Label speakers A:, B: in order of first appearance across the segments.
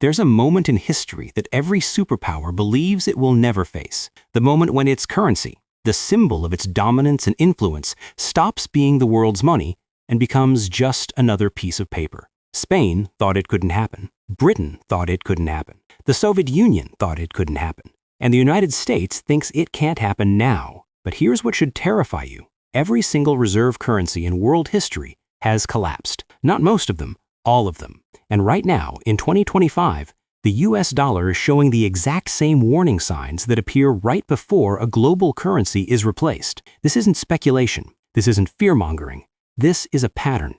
A: There's a moment in history that every superpower believes it will never face. The moment when its currency, the symbol of its dominance and influence, stops being the world's money and becomes just another piece of paper. Spain thought it couldn't happen. Britain thought it couldn't happen. The Soviet Union thought it couldn't happen. And the United States thinks it can't happen now. But here's what should terrify you. Every single reserve currency in world history has collapsed. Not most of them, all of them. And right now, in 2025, the US dollar is showing the exact same warning signs that appear right before a global currency is replaced. This isn't speculation. This isn't fear-mongering. This is a pattern,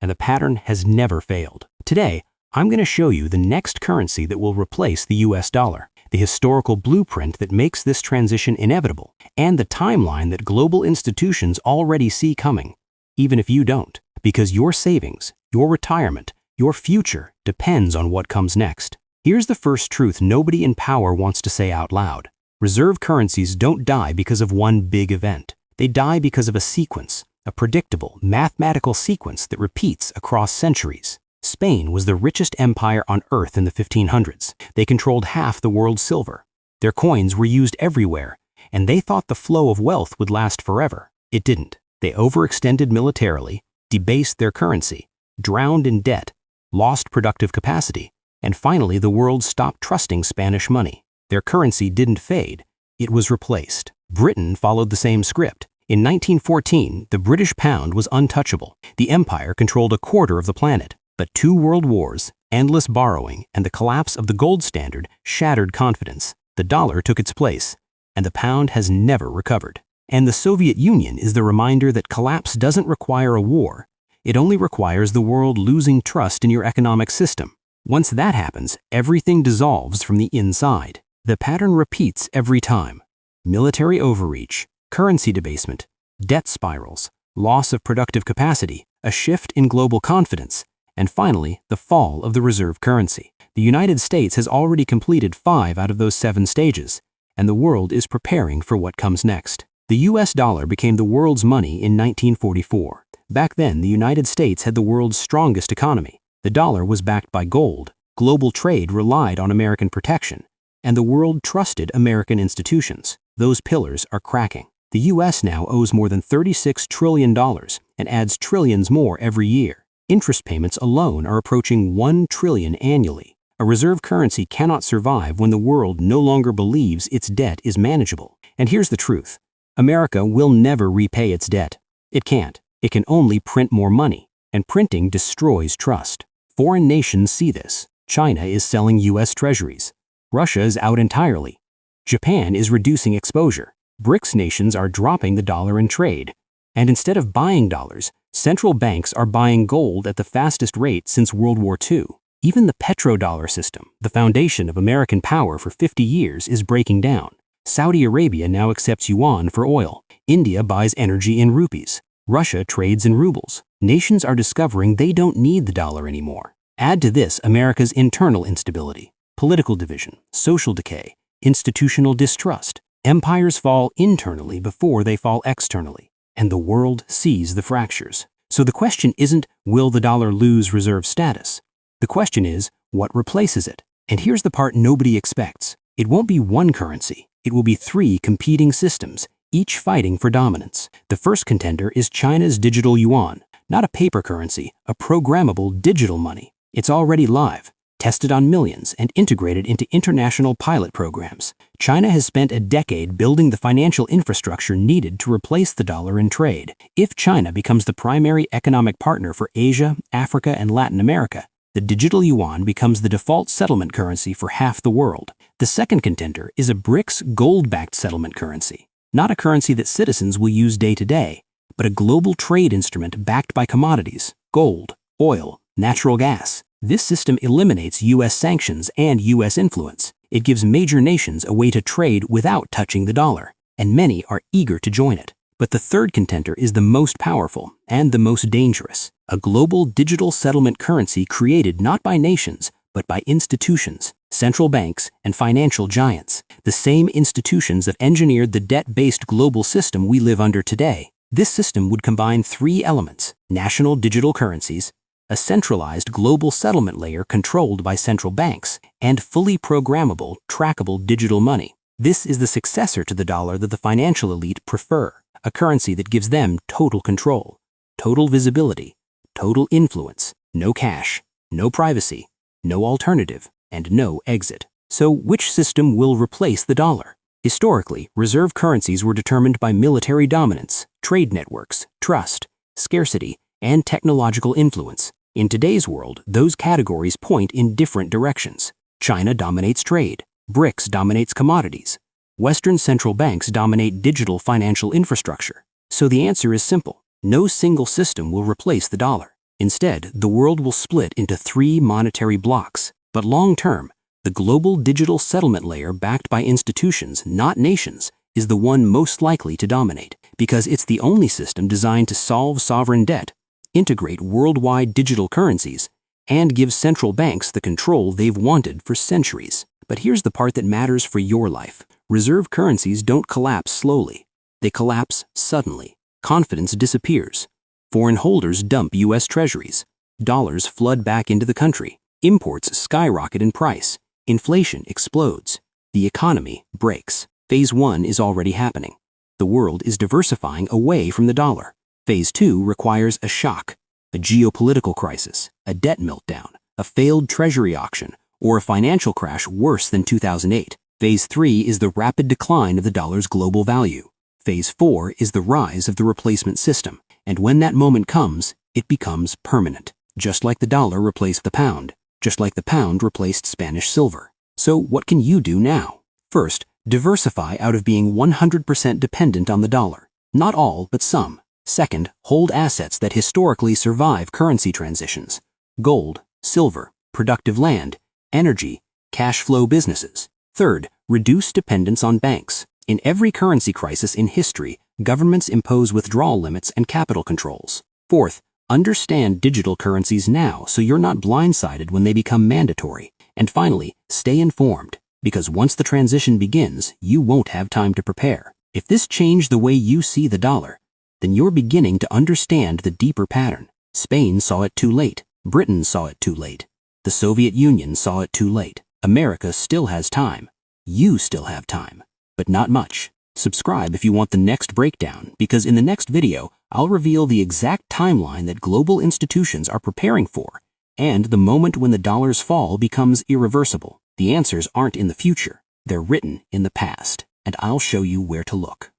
A: and the pattern has never failed. Today, I'm going to show you the next currency that will replace the US dollar, the historical blueprint that makes this transition inevitable, and the timeline that global institutions already see coming, even if you don't, because your savings, your retirement, your future depends on what comes next. Here's the first truth nobody in power wants to say out loud. Reserve currencies don't die because of one big event. They die because of a sequence, a predictable, mathematical sequence that repeats across centuries. Spain was the richest empire on Earth in the 1500s. They controlled half the world's silver. Their coins were used everywhere, and they thought the flow of wealth would last forever. It didn't. They overextended militarily, debased their currency, drowned in debt, lost productive capacity, and finally the world stopped trusting Spanish money. Their currency didn't fade. It was replaced. Britain followed the same script. In 1914, the British pound was untouchable. The empire controlled a quarter of the planet. But 2 world wars, endless borrowing, and the collapse of the gold standard shattered confidence. The dollar took its place, and the pound has never recovered. And the Soviet Union is the reminder that collapse doesn't require a war. It only requires the world losing trust in your economic system. Once that happens, everything dissolves from the inside. The pattern repeats every time. Military overreach, currency debasement, debt spirals, loss of productive capacity, a shift in global confidence, and finally, the fall of the reserve currency. The United States has already completed 5 out of those 7 stages, and the world is preparing for what comes next. The US dollar became the world's money in 1944. Back then, the United States had the world's strongest economy. The dollar was backed by gold, global trade relied on American protection, and the world trusted American institutions. Those pillars are cracking. The US now owes more than $36 trillion and adds trillions more every year. Interest payments alone are approaching $1 trillion annually. A reserve currency cannot survive when the world no longer believes its debt is manageable. And here's the truth. America will never repay its debt. It can't. It can only print more money, and printing destroys trust. Foreign nations see this. China is selling US treasuries. Russia is out entirely. Japan is reducing exposure. BRICS nations are dropping the dollar in trade. And instead of buying dollars, central banks are buying gold at the fastest rate since World War II. Even the petrodollar system, the foundation of American power for 50 years, is breaking down. Saudi Arabia now accepts yuan for oil. India buys energy in rupees. Russia trades in rubles. Nations are discovering they don't need the dollar anymore. Add to this America's internal instability, political division, social decay, institutional distrust. Empires fall internally before they fall externally, and the world sees the fractures. So the question isn't, will the dollar lose reserve status? The question is, what replaces it? And here's the part nobody expects. It won't be one currency. It will be 3 competing systems, each fighting for dominance. The first contender is China's digital yuan, not a paper currency, a programmable digital money. It's already live, tested on millions, and integrated into international pilot programs. China has spent a decade building the financial infrastructure needed to replace the dollar in trade. If China becomes the primary economic partner for Asia, Africa, and Latin America, the digital yuan becomes the default settlement currency for half the world. The second contender is a BRICS gold-backed settlement currency, not a currency that citizens will use day to day, but a global trade instrument backed by commodities, gold, oil, natural gas. This system eliminates US sanctions and US influence. It gives major nations a way to trade without touching the dollar, and many are eager to join it. But the third contender is the most powerful and the most dangerous, a global digital settlement currency created not by nations, but by institutions, central banks, and financial giants, the same institutions that engineered the debt-based global system we live under today. This system would combine 3 elements: national digital currencies, a centralized global settlement layer controlled by central banks, and fully programmable, trackable digital money. This is the successor to the dollar that the financial elite prefer, a currency that gives them total control, total visibility, total influence, no cash, no privacy, no alternative, and no exit. So which system will replace the dollar? Historically, reserve currencies were determined by military dominance, trade networks, trust, scarcity, and technological influence. In today's world, those categories point in different directions. China dominates trade. BRICS dominates commodities. Western central banks dominate digital financial infrastructure. So the answer is simple. No single system will replace the dollar. Instead, the world will split into 3 monetary blocks. But long-term, the global digital settlement layer backed by institutions, not nations, is the one most likely to dominate, because it's the only system designed to solve sovereign debt, integrate worldwide digital currencies, and give central banks the control they've wanted for centuries. But here's the part that matters for your life. Reserve currencies don't collapse slowly. They collapse suddenly. Confidence disappears. Foreign holders dump U.S. treasuries. Dollars flood back into the country. Imports skyrocket in price. Inflation explodes. The economy breaks. Phase 1 is already happening. The world is diversifying away from the dollar. Phase 2 requires a shock, a geopolitical crisis, a debt meltdown, a failed treasury auction, or a financial crash worse than 2008. Phase 3 is the rapid decline of the dollar's global value. Phase 4 is the rise of the replacement system. And when that moment comes, it becomes permanent. Just like the dollar replaced the pound. Just like the pound replaced Spanish silver. So what can you do now? First, diversify out of being 100% dependent on the dollar. Not all, but some. Second, hold assets that historically survive currency transitions. Gold, silver, productive land, energy, cash flow businesses. Third, reduce dependence on banks. In every currency crisis in history, governments impose withdrawal limits and capital controls. Fourth, understand digital currencies now so you're not blindsided when they become mandatory. And finally, stay informed, because once the transition begins, you won't have time to prepare. If this changed the way you see the dollar, then you're beginning to understand the deeper pattern. Spain saw it too late. Britain saw it too late. The Soviet Union saw it too late. America still has time. You still have time, but not much. Subscribe if you want the next breakdown, because in the next video, I'll reveal the exact timeline that global institutions are preparing for, and the moment when the dollar's fall becomes irreversible. The answers aren't in the future. They're written in the past, and I'll show you where to look.